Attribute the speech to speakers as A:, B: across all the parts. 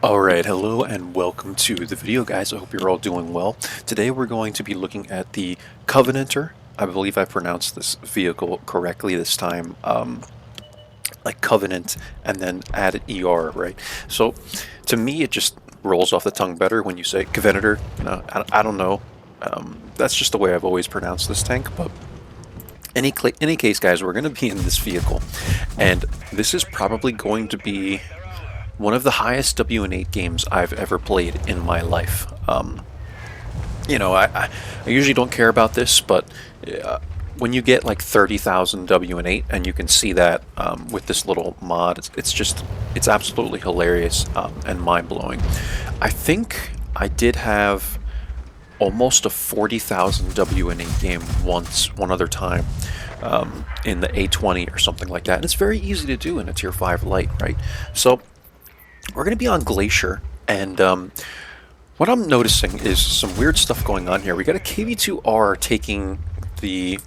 A: Alright, hello and welcome to the video, guys. I hope you're all doing well. Today we're going to be looking at the Covenanter. I believe I pronounced this vehicle correctly this time, like Covenant and then add ER, right? So to me it just rolls off the tongue better when you say Covenanter. I don't know. That's just the way I've always pronounced this tank, but any case, guys, we're going to be in this vehicle, and this is probably going to be one of the highest WN8 games I've ever played in my life. I usually don't care about this, but when you get like 30,000 WN8, and you can see that with this little mod, it's absolutely hilarious and mind-blowing. I think I did have almost a 40,000 WN8 game one other time in the A20 or something like that, and it's very easy to do in a tier 5 light, right? So we're going to be on Glacier, and what I'm noticing is some weird stuff going on here. We got a KV-2R taking the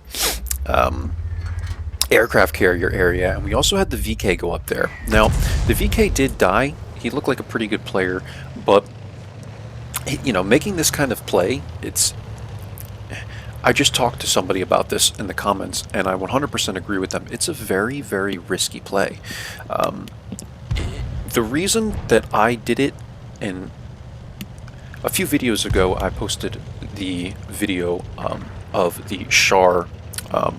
A: aircraft carrier area, and we also had the VK go up there. Now, the VK did die. He looked like a pretty good player, but making this kind of play, I just talked to somebody about this in the comments, and I 100% agree with them. It's a very, very risky play. The reason that I did it, in a few videos ago, I posted the video of the Char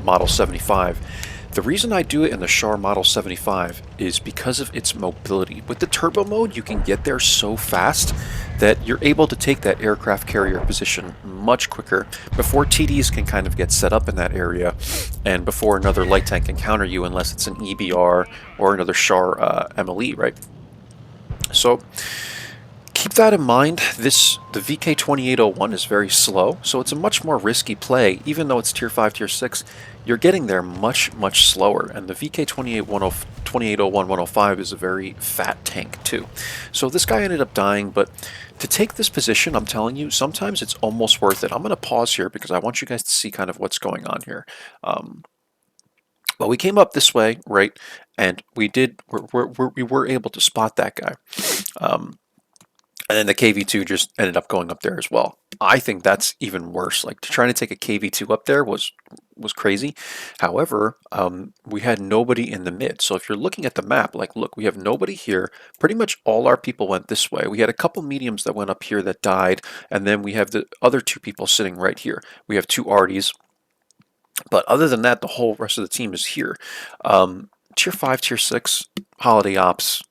A: Model 75. The reason I do it in the Char Model 75 is because of its mobility. With the turbo mode, you can get there so fast that you're able to take that aircraft carrier position much quicker before TDs can kind of get set up in that area, and before another light tank can counter you, unless it's an EBR or another Char MLE, right? So keep that in mind. The VK2801 is very slow, so it's a much more risky play. Even though it's tier 5, tier 6, you're getting there much, much slower. And the VK2801-105 is a very fat tank too. So this guy ended up dying, but to take this position, I'm telling you, sometimes it's almost worth it. I'm going to pause here because I want you guys to see kind of what's going on here. Well, we came up this way, right, and we were able to spot that guy. And then the KV-2 just ended up going up there as well. I think that's even worse. Like, trying to take a KV-2 up there was crazy. However, we had nobody in the mid. So if you're looking at the map, like, look, we have nobody here. Pretty much all our people went this way. We had a couple mediums that went up here that died, and then we have the other two people sitting right here. We have two Arties. But other than that, the whole rest of the team is here. Tier 5, Tier 6, holiday ops,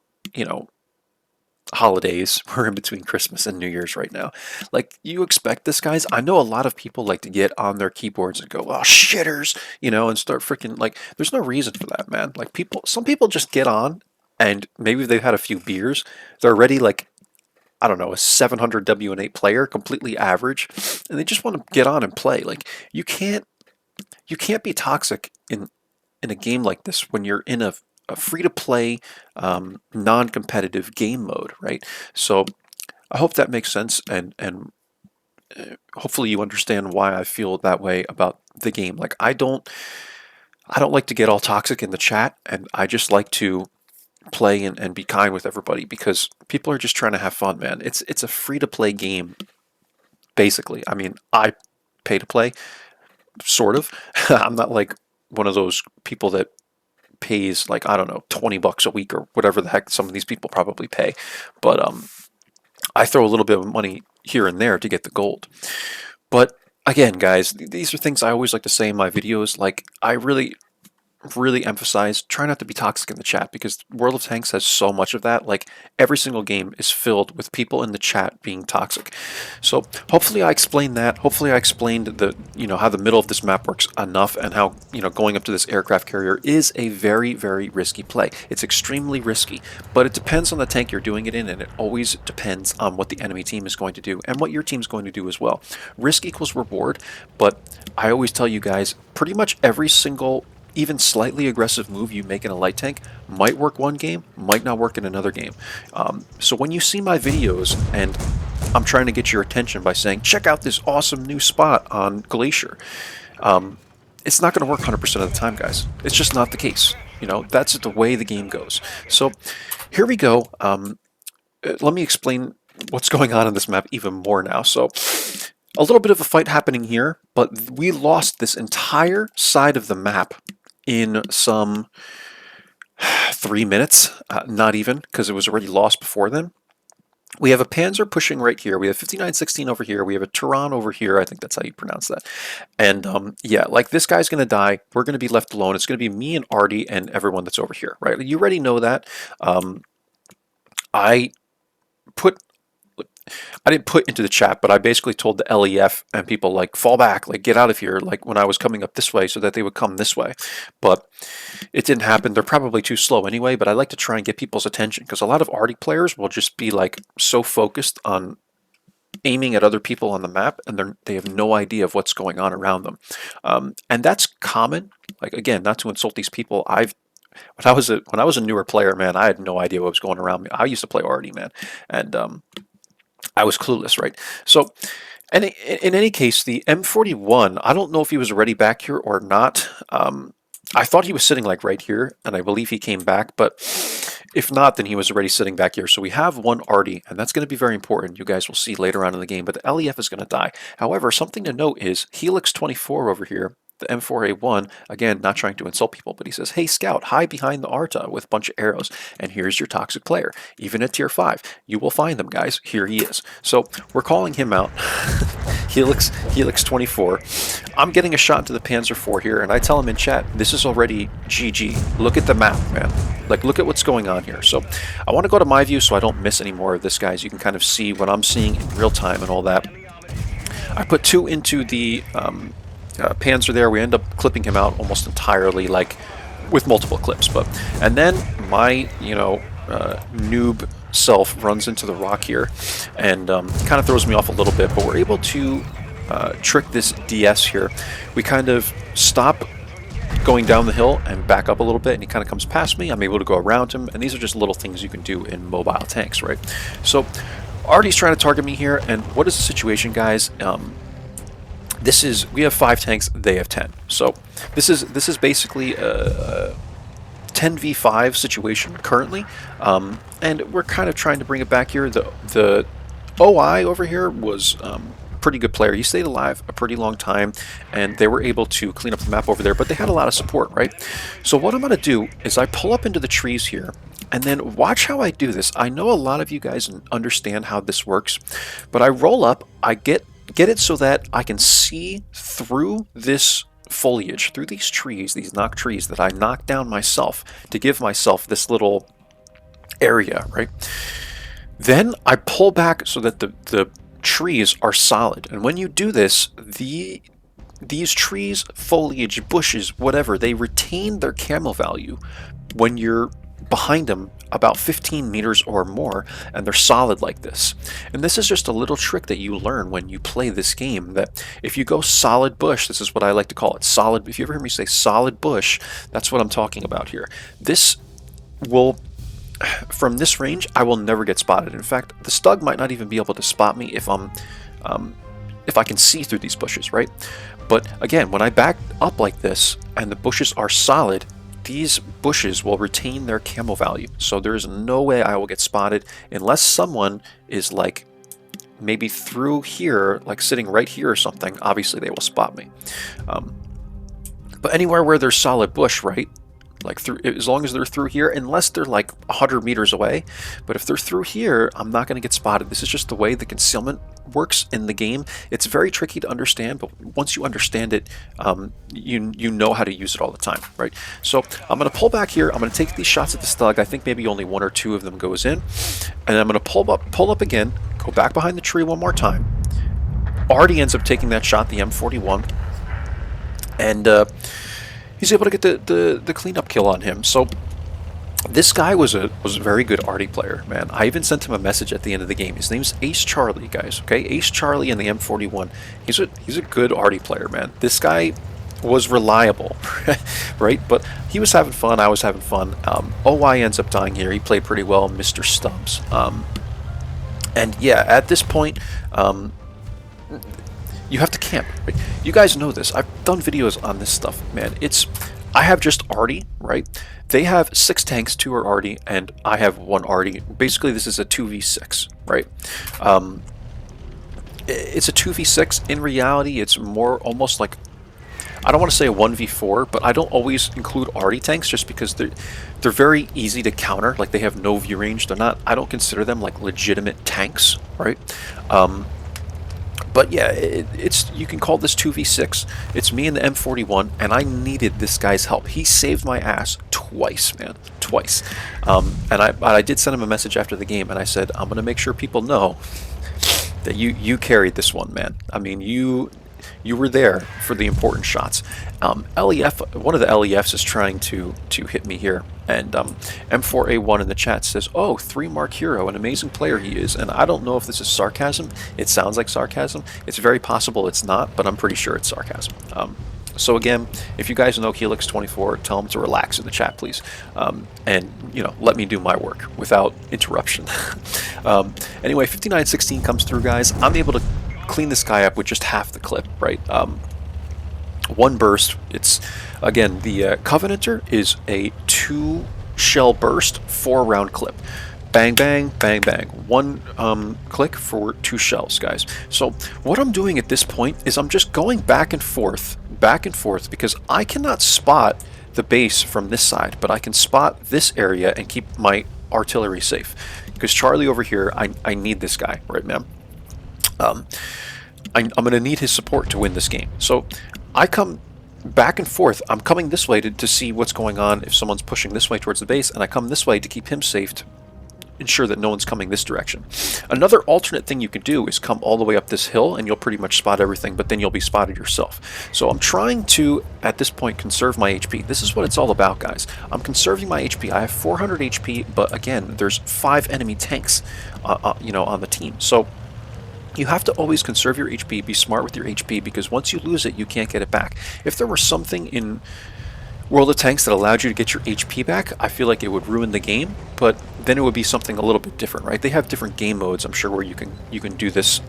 A: holidays. We're in between Christmas and New Year's right now. Like, you expect this, guys. I know a lot of people like to get on their keyboards and go, oh, shitters, and start freaking, like, there's no reason for that, man. Like, some people just get on, and maybe they've had a few beers. They're already, like, I don't know, a 700 WN8 player, completely average, and they just want to get on and play. Like, you can't be toxic in a game like this when you're in a free-to-play, non-competitive game mode, right? So I hope that makes sense, and hopefully you understand why I feel that way about the game. Like, I don't like to get all toxic in the chat, and I just like to play and be kind with everybody, because people are just trying to have fun, man. It's a free-to-play game, basically. I mean, I pay to play, sort of. I'm not like one of those people that pays, like, I don't know, 20 bucks a week or whatever the heck some of these people probably pay. But I throw a little bit of money here and there to get the gold. But again, guys, these are things I always like to say in my videos. Like, I really emphasize try not to be toxic in the chat, because World of Tanks has so much of that. Like, every single game is filled with people in the chat being toxic. So hopefully I explained that. Hopefully I explained how the middle of this map works enough, and how going up to this aircraft carrier is a very, very risky play. It's extremely risky, but it depends on the tank you're doing it in, and it always depends on what the enemy team is going to do and what your team's going to do as well. Risk equals reward, but I always tell you guys, pretty much every single even slightly aggressive move you make in a light tank might work one game, might not work in another game. So when you see my videos and I'm trying to get your attention by saying, check out this awesome new spot on Glacier, it's not going to work 100% of the time, guys. It's just not the case. That's the way the game goes. So here we go. let me explain what's going on in this map even more now. So a little bit of a fight happening here, but we lost this entire side of the map in some 3 minutes, not even, because it was already lost before then. We have a Panzer pushing right here. We have 5916 over here. We have a Turan over here. I think that's how you pronounce that. And yeah, like this guy's going to die. We're going to be left alone. It's going to be me and Artie and everyone that's over here, right? You already know that. I put I didn't put into the chat, but I basically told the LEF and people like fall back, like get out of here, like when I was coming up this way so that they would come this way. But it didn't happen. They're probably too slow anyway, but I like to try and get people's attention because a lot of Artie players will just be like so focused on aiming at other people on the map and they have no idea of what's going on around them. And that's common. Like again, not to insult these people. When I was a newer player, man, I had no idea what was going around me. I used to play Artie, man, and I was clueless, right? So, and in any case, the M41, I don't know if he was already back here or not. I thought he was sitting like right here, and I believe he came back, but if not, then he was already sitting back here. So we have one Artie, and that's going to be very important. You guys will see later on in the game, but the LEF is going to die. However, something to note is Helix 24 over here, the M4A1, again, not trying to insult people, but he says, hey, Scout, hide behind the Arta with a bunch of arrows, and here's your toxic player. Even at tier 5, you will find them, guys. Here he is. So we're calling him out. Helix 24. I'm getting a shot into the Panzer IV here, and I tell him in chat, this is already GG. Look at the map, man. Like, look at what's going on here. So I want to go to my view so I don't miss any more of this, guys. You can kind of see what I'm seeing in real time and all that. I put 2 into the Panzer there. We end up clipping him out almost entirely, like with multiple clips. And then my noob self runs into the rock here and kind of throws me off a little bit, but we're able to trick this DS here. We kind of stop going down the hill and back up a little bit, and he kind of comes past me. I'm able to go around him, and these are just little things you can do in mobile tanks, right? So Artie's trying to target me here, and what is the situation, guys? We have 5 tanks, they have 10. So this is basically a 10v5 situation currently, and we're kind of trying to bring it back here. The OI over here was pretty good player. He stayed alive a pretty long time, and they were able to clean up the map over there, but they had a lot of support, right? So what I'm going to do is I pull up into the trees here, and then watch how I do this. I know a lot of you guys understand how this works, but I roll up, I get it so that I can see through this foliage, through these trees, these knock trees that I knock down myself to give myself this little area, right? Then I pull back so that the trees are solid. And when you do this, these trees, foliage, bushes, whatever, they retain their camo value when you're behind them about 15 meters or more, and they're solid like this. And this is just a little trick that you learn when you play this game, that if you go solid bush, this is what I like to call it, solid. If you ever hear me say solid bush, that's what I'm talking about here. This will, from this range, I will never get spotted. In fact, the Stug might not even be able to spot me if I can see through these bushes, right? But again, when I back up like this and the bushes are solid, these bushes will retain their camo value. So there is no way I will get spotted unless someone is like maybe through here, like sitting right here or something. Obviously they will spot me. But anywhere where there's solid bush, right? Like through, as long as they're through here, unless they're like 100 meters away. But if they're through here, I'm not going to get spotted. This is just the way the concealment works in the game. It's very tricky to understand, but once you understand it, you know how to use it all the time, right? So I'm going to pull back here. I'm going to take these shots at the Stug. I think maybe only 1 or 2 of them goes in, and I'm going to pull up again, go back behind the tree one more time. Artie ends up taking that shot, the M41, and he's able to get the cleanup kill on him. So this guy was a very good Artie player, man. I even sent him a message at the end of the game. His name's Ace Charlie, guys. Okay, Ace Charlie in the M41. He's a good Artie player, man. This guy was reliable, right? But he was having fun. I was having fun. OY ends up dying here. He played pretty well, Mr. Stubbs. And yeah, at this point, you have to camp, right? You guys know this. I've done videos on this stuff, man. I have just arty, right? They have 6 tanks, 2 are arty, and I have 1 arty. Basically, this is a 2v6, right? It's a 2v6. In reality, it's more almost like, I don't want to say a 1v4, but I don't always include arty tanks just because they're very easy to counter. Like, they have no view range. They're not, I don't consider them like legitimate tanks, right? But yeah, it's, you can call this 2v6. It's me and the M41, and I needed this guy's help. He saved my ass twice, man, twice. And I did send him a message after the game, and I said, I'm gonna make sure people know that you carried this one, man. I mean, you were there for the important shots. LEF, one of the LEFs is trying to hit me here, and M4A1 in the chat says, "Oh, 3-mark hero, an amazing player he is." And I don't know if this is sarcasm. It sounds like sarcasm. It's very possible it's not, but I'm pretty sure it's sarcasm. So again, if you guys know Helix24, tell him to relax in the chat, please, and let me do my work without interruption. Anyway, 5916 comes through, guys. I'm able to clean this guy up with just half the clip, right? 1 burst. It's, again, the Covenanter is a 2-shell burst, 4-round clip. Bang, bang, bang, bang. 1 click for 2 shells, guys. So what I'm doing at this point is I'm just going back and forth, because I cannot spot the base from this side, but I can spot this area and keep my artillery safe. Because Charlie over here, I need this guy, right, man? I'm going to need his support to win this game. So I come back and forth. I'm coming this way to see what's going on if someone's pushing this way towards the base, and I come this way to keep him safe, to ensure that no one's coming this direction. Another alternate thing you could do is come all the way up this hill, and you'll pretty much spot everything, but then you'll be spotted yourself. So I'm trying to, at this point, conserve my HP. This is what it's all about, guys. I'm conserving my HP. I have 400 HP, but again, there's 5 enemy tanks, on the team. So you have to always conserve your HP, be smart with your HP, because once you lose it, you can't get it back. If there were something in World of Tanks that allowed you to get your HP back, I feel like it would ruin the game, but then it would be something a little bit different, right? They have different game modes, I'm sure, where you can do this,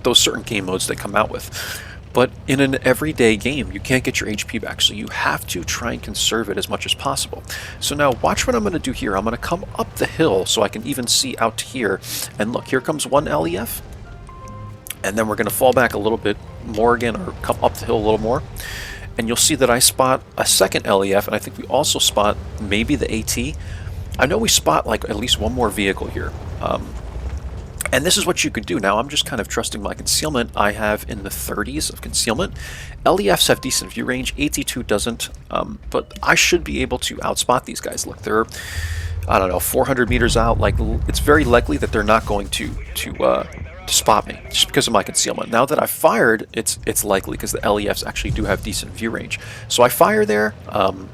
A: those certain game modes they come out with. But in an everyday game, you can't get your HP back, so you have to try and conserve it as much as possible. So now watch what I'm going to do here. I'm going to come up the hill so I can even see out to here, and look, here comes 1 LEF, and then we're going to fall back a little bit more again, or come up the hill a little more. And you'll see that I spot a 2nd LEF, and I think we also spot maybe the AT. I know we spot like at least 1 more vehicle here. And this is what you could do. Now I'm just kind of trusting my concealment. I have in the 30s of concealment. LEFs have decent view range, AT2 doesn't, but I should be able to outspot these guys. Look, they're, I don't know, 400 meters out. Like, it's very likely that they're not going to spot me just because of my concealment. Now that I've fired, it's likely, because the LEFs actually do have decent view range. So I fire there. I'm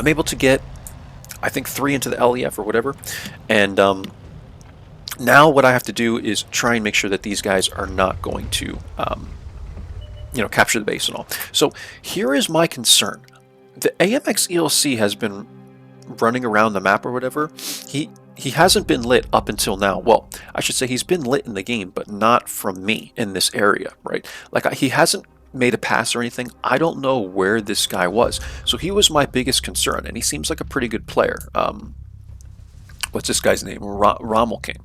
A: able to get, I think, 3 into the LEF or whatever, and now what I have to do is try and make sure that these guys are not going to capture the base and all. So here is my concern. The AMX ELC has been running around the map or whatever. He hasn't been lit up until now. Well, I should say he's been lit in the game, but not from me in this area, right? Like, he hasn't made a pass or anything. I don't know where this guy was. So he was my biggest concern, and he seems like a pretty good player. What's this guy's name? Rommel King.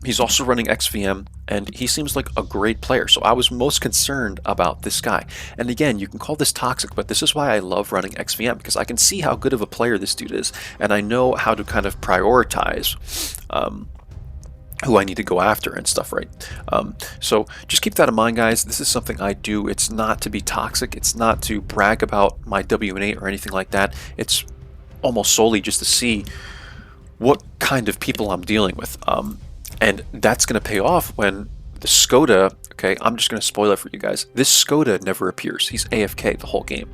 A: He's also running XVM, and he seems like a great player. So I was most concerned about this guy. And again, you can call this toxic, but this is why I love running XVM, because I can see how good of a player this dude is, and I know how to kind of prioritize who I need to go after and stuff, right? So just keep that in mind, guys. This is something I do. It's not to be toxic. It's not to brag about my WN8 or anything like that. It's almost solely just to see what kind of people I'm dealing with. And that's going to pay off when the Skoda, okay, I'm just going to spoil it for you guys. This Skoda never appears. He's AFK the whole game.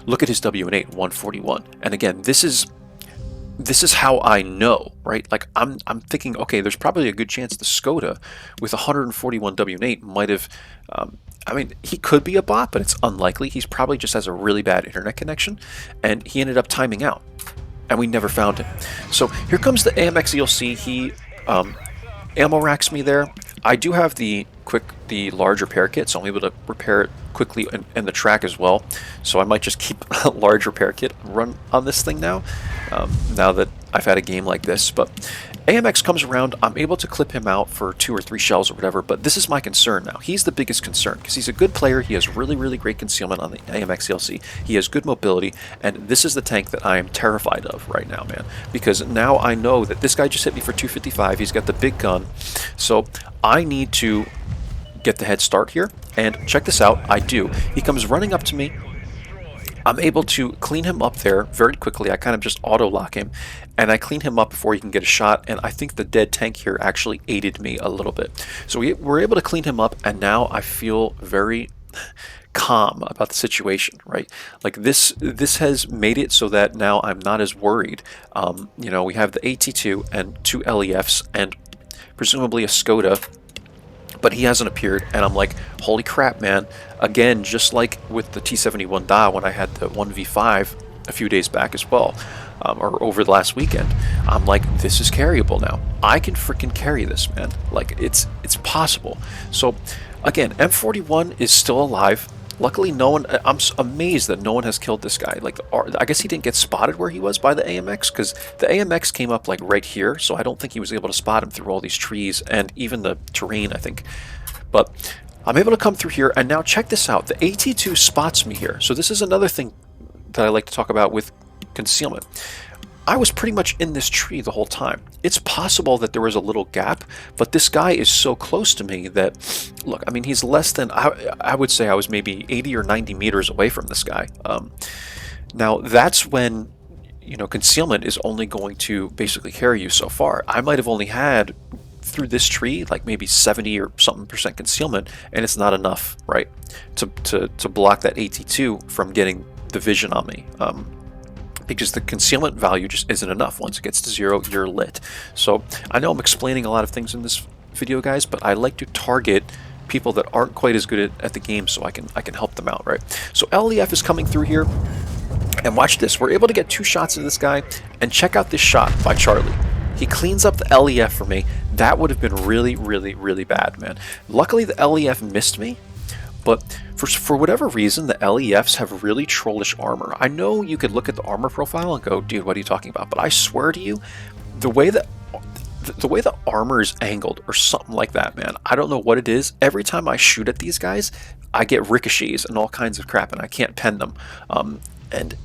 A: Look at his WN8, 141. And again, this is how I know, right? Like, I'm thinking, okay, there's probably a good chance the Skoda with 141 WN8 might have, I mean, he could be a bot, but it's unlikely. He's probably just has a really bad internet connection, and he ended up timing out, and we never found him. So here comes the AMX ELC. He ammo racks me there. I do have the quick the large repair kit, so I'm able to repair it quickly and the track as well. So I might just keep a large repair kit run on this thing now, now that I've had a game like this. But AMX comes around, I'm able to clip him out for 2 or 3 shells or whatever, but this is my concern now. He's the biggest concern, because he's a good player, he has really, really great concealment on the AMX CLC, he has good mobility, and this is the tank that I am terrified of right now, man. Because now I know that this guy just hit me for 255, he's got the big gun, so I need to get the head start here, and check this out, I do. He comes running up to me, I'm able to clean him up there very quickly. I kind of just auto-lock him, and I clean him up before he can get a shot, and I think the dead tank here actually aided me a little bit. So we're able to clean him up, and now I feel very calm about the situation, right? Like this has made it so that now I'm not as worried. You know, we have the AT2 and 2 LEFs, and presumably a Skoda, but he hasn't appeared, and I'm like, holy crap, man. Again, just like with the T71 Da when I had the 1v5 a few days back as well, or over the last weekend, I'm like, this is carryable now. I can freaking carry this, man. Like, it's possible. So, again, M41 is still alive. Luckily, no one, I'm amazed that no one has killed this guy. Like, I guess he didn't get spotted where he was by the AMX, because the AMX came up like right here, so I don't think he was able to spot him through all these trees and even the terrain, I think. But I'm able to come through here, and now check this out. The AT2 spots me here. So this is another thing that I like to talk about with concealment. I was pretty much in this tree the whole time. It's possible that there was a little gap, but this guy is so close to me that, look, I mean, he's less than, I would say I was maybe 80 or 90 meters away from this guy. Now, that's when, you know, concealment is only going to basically carry you so far. I might have only had, through this tree, like maybe 70 or something percent concealment, and it's not enough, right, to block that AT2 from getting the vision on me. Because the concealment value just isn't enough. Once it gets to 0, you're lit. So I know I'm explaining a lot of things in this video, guys, but I like to target people that aren't quite as good at the game so I can help them out, right? So LEF is coming through here, and watch this. We're able to get 2 shots of this guy, and check out this shot by Charlie. He cleans up the LEF for me. That would have been really, really, really bad, man. Luckily, the LEF missed me, but for whatever reason, the LEFs have really trollish armor. I know you could look at the armor profile and go, dude, what are you talking about? But I swear to you, the way the armor is angled or something like that, man, I don't know what it is. Every time I shoot at these guys, I get ricochets and all kinds of crap, and I can't pen them. And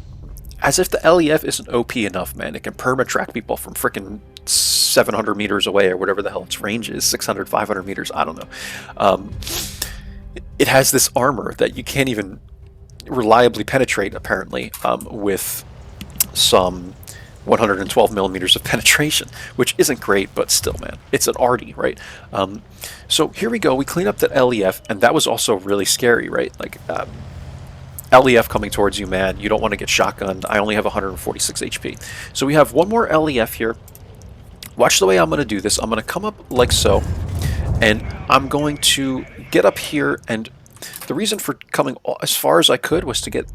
A: as if the LEF isn't OP enough, man, it can perma-track people from frickin' 700 meters away or whatever the hell its range is, 600, 500 meters, I don't know. It has this armor that you can't even reliably penetrate, apparently, with some 112 millimeters of penetration, which isn't great, but still, man, it's an arty, right? So here we go. We clean up that LEF, and that was also really scary, right? Like, LEF coming towards you, man. You don't want to get shotgunned. I only have 146 HP. So we have one more LEF here. Watch the way I'm going to do this. I'm going to come up like so, and I'm going to get up here, and the reason for coming as far as I could was to get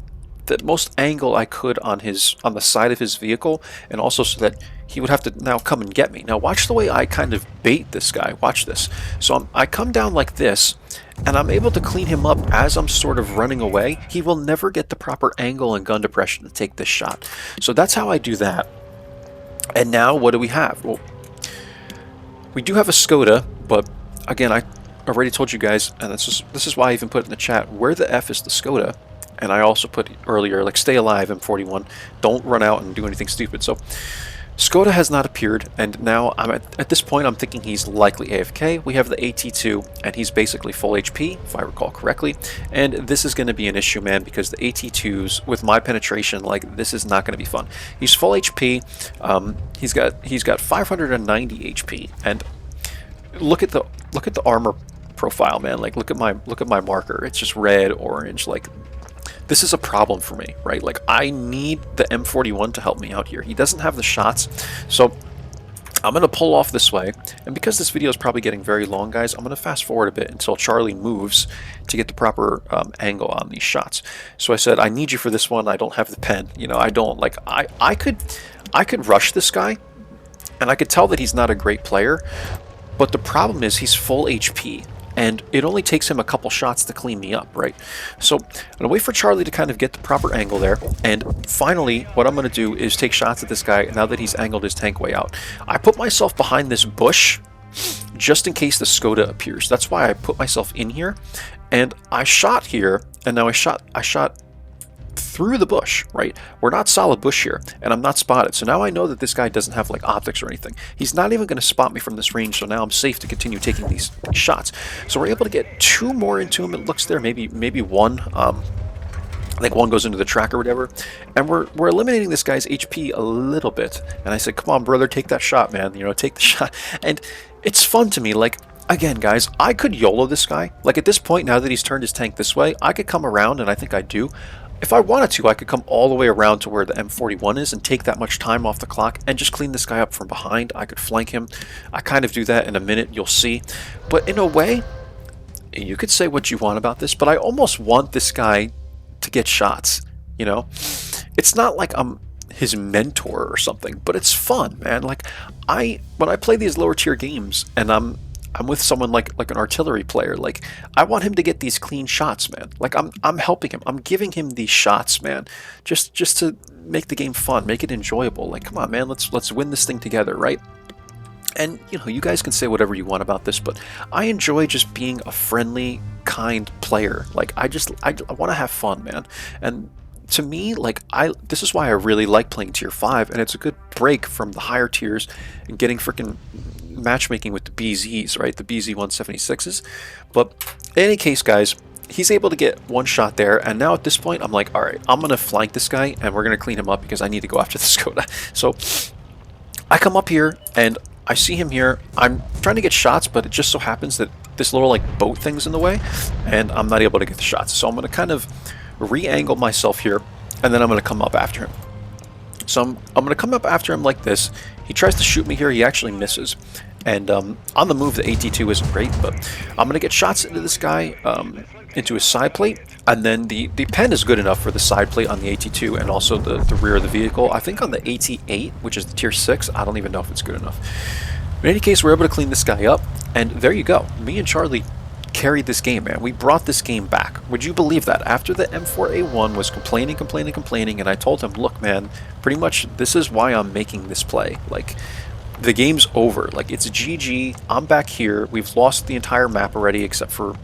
A: the most angle I could on the side of his vehicle, and also so that he would have to now come and get me. Now watch the way I kind of bait this guy. Watch this. So I come down like this, and I'm able to clean him up as I'm sort of running away. He will never get the proper angle and gun depression to take this shot. So that's how I do that. And now what do we have? Well, we do have a Skoda, but again, I already told you guys, and this is why I even put it in the chat, where the F is the Skoda. And I also put earlier, like, stay alive, M41. Don't run out and do anything stupid. So Skoda has not appeared, and now I'm at this point I'm thinking he's likely AFK. We have the AT2, and he's basically full HP, if I recall correctly. And this is going to be an issue, man, because the AT2s, with my penetration, like, this is not going to be fun. He's full HP. He's got 590 HP, and look at the armor profile, man. Like, look at my marker. It's just red, orange, like. This is a problem for me, right? Like, I need the M41 to help me out here. He doesn't have the shots, so I'm going to pull off this way. And because this video is probably getting very long, guys, I'm going to fast forward a bit until Charlie moves to get the proper angle on these shots. So I said, I need you for this one. I don't have the pen. You know, I don't, like, I could rush this guy, and I could tell that he's not a great player, but the problem is he's full HP. and it only takes him a couple shots to clean me up, right? So I'm gonna wait for Charlie to kind of get the proper angle there, and finally what I'm gonna do is take shots at this guy now that he's angled his tank way out. I put myself behind this bush just in case the Skoda appears. That's why I put myself in here, and I shot here, and now I shot through the bush, right? We're not solid bush here, and I'm not spotted. So now I know that this guy doesn't have like optics or anything. He's not even going to spot me from this range, so now I'm safe to continue taking these shots. So we're able to get 2 more into him, it looks there, maybe one. I think one goes into the track or whatever, and we're eliminating this guy's HP a little bit. And I said, come on, brother, take that shot, man. You know, take the shot. And it's fun to me, like, again, guys, I could YOLO this guy. Like, at this point, now that he's turned his tank this way, I could come around, and I think I do. If I wanted to, I could come all the way around to where the M41 is and take that much time off the clock and just clean this guy up from behind. I could flank him. I kind of do that in a minute, you'll see. But in a way, you could say what you want about this, but I almost want this guy to get shots, you know? It's not like I'm his mentor or something, but it's fun, man. Like, when I play these lower tier games and I'm with someone like an artillery player, like, I want him to get these clean shots, man. Like, I'm helping him. I'm giving him these shots, man. Just to make the game fun, make it enjoyable. Like, come on, man, let's win this thing together, right? And, you know, you guys can say whatever you want about this, but I enjoy just being a friendly, kind player. Like, I want to have fun, man. And to me, like, this is why I really like playing tier 5, and it's a good break from the higher tiers and getting freaking matchmaking with the BZs, right? The BZ 176s. But in any case, guys, he's able to get one shot there, and now at this point, I'm like, all right, I'm going to flank this guy, and we're going to clean him up because I need to go after the Skoda. So I come up here, and I see him here. I'm trying to get shots, but it just so happens that this little like boat thing's in the way, and I'm not able to get the shots. So I'm going to kind of re-angle myself here, and then I'm going to come up after him. So I'm going to come up after him like this. He tries to shoot me here. He actually misses. And on the move, the AT-2 isn't great, but I'm going to get shots into this guy, into his side plate, and then the pen is good enough for the side plate on the AT-2 and also the rear of the vehicle. I think on the AT-8, which is the tier 6, I don't even know if it's good enough. In any case, we're able to clean this guy up, and there you go. Me and Charlie carried this game, man. We brought this game back. Would you believe that? After the M4A1 was complaining, and I told him, look, man, pretty much this is why I'm making this play. Like, the game's over. Like, it's GG. I'm back here. We've lost the entire map already except for,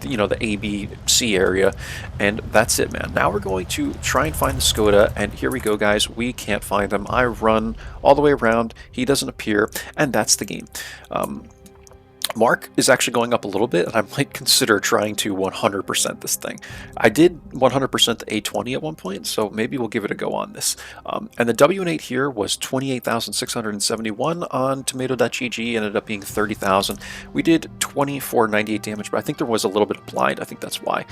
A: you know, the A, B, C area, and that's it, man. Now we're going to try and find the Skoda, and here we go, guys. We can't find him. I run all the way around. He doesn't appear, and that's the game. Mark is actually going up a little bit, and I might consider trying to 100% this thing. I did 100% the A20 at one point, so maybe we'll give it a go on this. And the W8 here was 28,671 on tomato.gg, ended up being 30,000. We did 2498 damage, but I think there was a little bit of blind. I think that's why.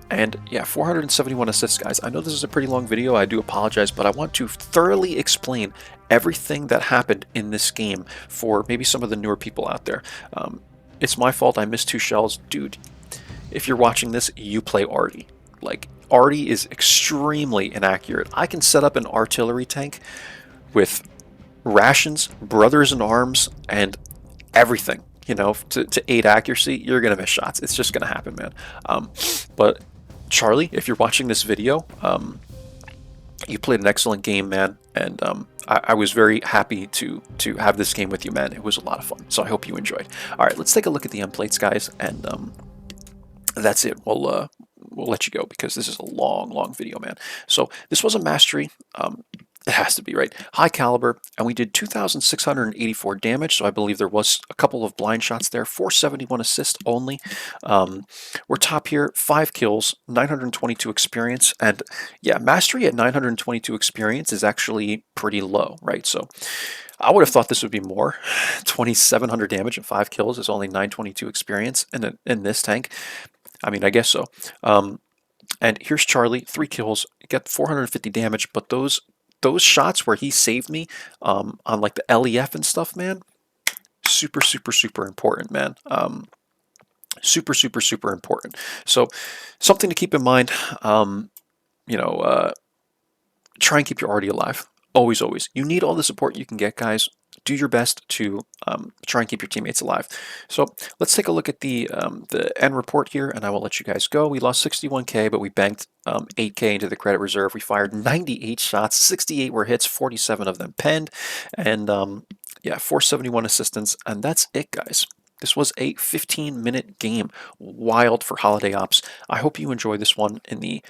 A: And yeah, 471 assists, guys. I know this is a pretty long video. I do apologize, but I want to thoroughly explain everything that happened in this game for maybe some of the newer people out there. It's my fault. I missed 2 shells. Dude, if you're watching this, you play Arty. Like, Arty is extremely inaccurate. I can set up an artillery tank with rations, brothers in arms, and everything, you know, to aid accuracy. You're going to miss shots. It's just going to happen, man. But Charlie, if you're watching this video, you played an excellent game, man, and I was very happy to have this game with you, man. It was a lot of fun, so I hope you enjoyed. All right, let's take a look at the end plates, guys, and that's it. We'll let you go because this is a long video, man. So this was a mastery. It has to be, right? High caliber, and we did 2,684 damage, so I believe there was a couple of blind shots there. 471 assists only. We're top here, 5 kills, 922 experience, and yeah, mastery at 922 experience is actually pretty low, right? So I would have thought this would be more. 2,700 damage and 5 kills is only 922 experience in this tank. I mean, I guess so. And here's Charlie, 3 kills, got 450 damage, but those shots where he saved me on like the LEF and stuff, man, super important, man. Super important. So something to keep in mind. You know, try and keep your Arty alive. Always, always. You need all the support you can get, guys. Do your best to try and keep your teammates alive. So let's take a look at the end report here, and I will let you guys go. We lost 61K, but we banked 8K into the credit reserve. We fired 98 shots, 68 were hits, 47 of them penned, and yeah, 471 assistance, and that's it, guys. This was a 15-minute game, wild for holiday ops. I hope you enjoy this one in the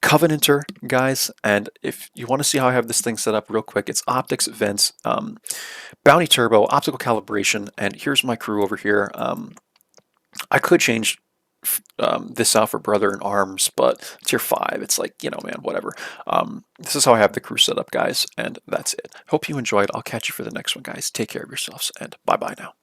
A: Covenanter, guys, and if you want to see how I have this thing set up real quick, it's optics, vents, bounty turbo, optical calibration, and here's my crew over here. I could change this out for brother in arms, but tier 5, it's like, you know, man, whatever. This is how I have the crew set up, guys, and that's it. Hope you enjoyed. I'll catch you for the next one, guys. Take care of yourselves, and bye-bye now.